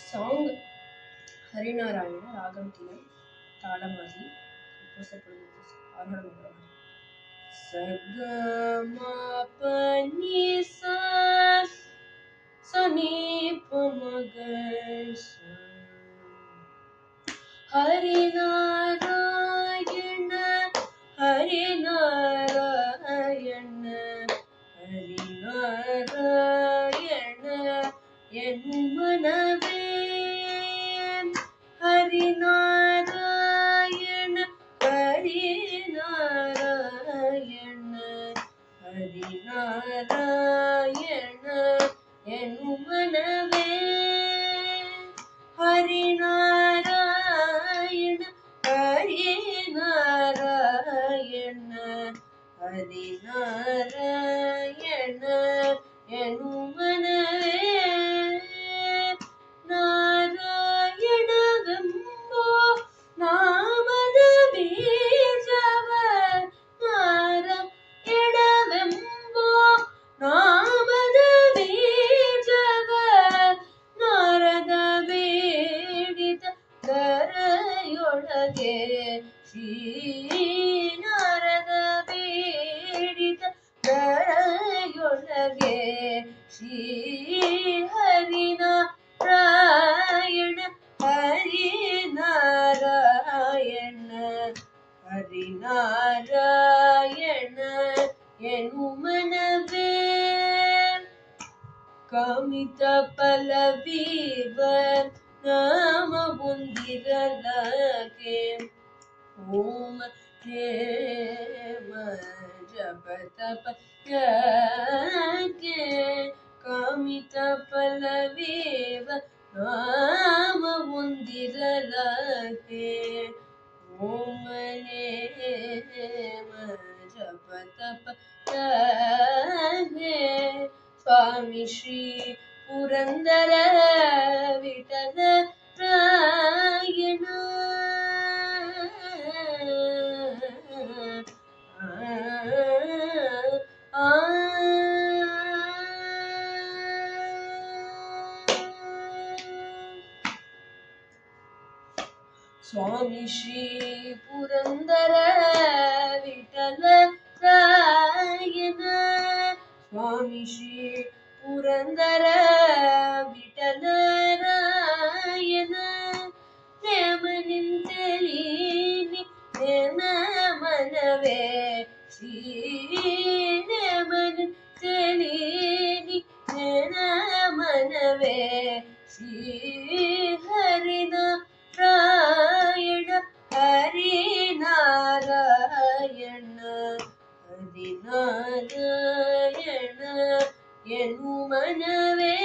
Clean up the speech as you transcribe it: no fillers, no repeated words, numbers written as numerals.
Song Harinarayana ragam ತಿಲಂ ತಾಳಮಾದಿ composed by ಆರೋಹಣ ಮಂಗಳವಾರ. ಸಗ ಮ ಪ ನಿ ಸ ಸ ನಿ ಪ ಮ ಗ ಸ ಹರಿನಾರಾಯಣ ಹರಿನಾರಾಯಣ ಹರಿನಾರಾಯಣ ಎನ್ನು ಮನವೇ ಹರಿನಾರಾಯಣ ಹರಿನಾರಾಯಣ ಹರಿನಾರಾಯಣ ಎನ್ನು ಮನವೇ ಹರಿನಾರಾಯಣ ಹರಿನಾರಾಯಣ ಹರಿನಾರಾಯಣ ಎನು ಮನವೇ ನಾರಾಯಣವೆಂಬೋ ನಾಮದ ಬೀಜವ ನಾರಾಯಣವೆಂಬೋ ನಾಮದ ಬೀಜವ ನಾರದ ಬೇಡಿದ ಕರೆಯೊಳಗೆ ಶ್ರೀ ನಾರದ ಬೇಡಿದ ಕರೆಯೊಳಗೆ ಶ್ರೀ ಹರಿನಾರಾಯಣ ಹರಿನಾರಾಯಣ ಹರಿನಾರಾಯಣ ಎನು ಮನವೇ ಕಾಮಿತ ಫಲವೀವ ನಾಮ ಹೊಂದಿರಲಾಗೆ ಓಂ ನೇಮ ಜಪ ತಪ ಯಾಕೆ ಕಾಮಿತ ಫಲವೀವ ನಾಮ ಹೊಂದಿರಲಾಗೆ ಓಂ ನೇಮ ಜಪ ತಪ ಯಾಕೆ ಸ್ವಾಮಿ ಶ್ರೀ ಪುರಂದರ ವಿಠಲ ರಾಯಣ ಸ್ವಾಮಿ ಶ್ರೀ ಪುರಂದರ ವಿಠಲ ರಾಯಣ ಸ್ವಾಮಿ ಶ್ರೀ ಪುರಂದರ ವಿಠಲ ರಾಯಣ ನೇಮ ನಿಂತಲೀನಿ ನೇಮ ಮನವೇ ಶ್ರೀ ನೇಮ ನಿಂತಲೀನಿ ನೇಮ ಮನವೇ ಶ್ರೀ ಹರಿನಾರಾಯಣ ಹರಿನಾರಾಯಣ ಹರಿನಾರಾಯಣ ಎನು ಮನವೇ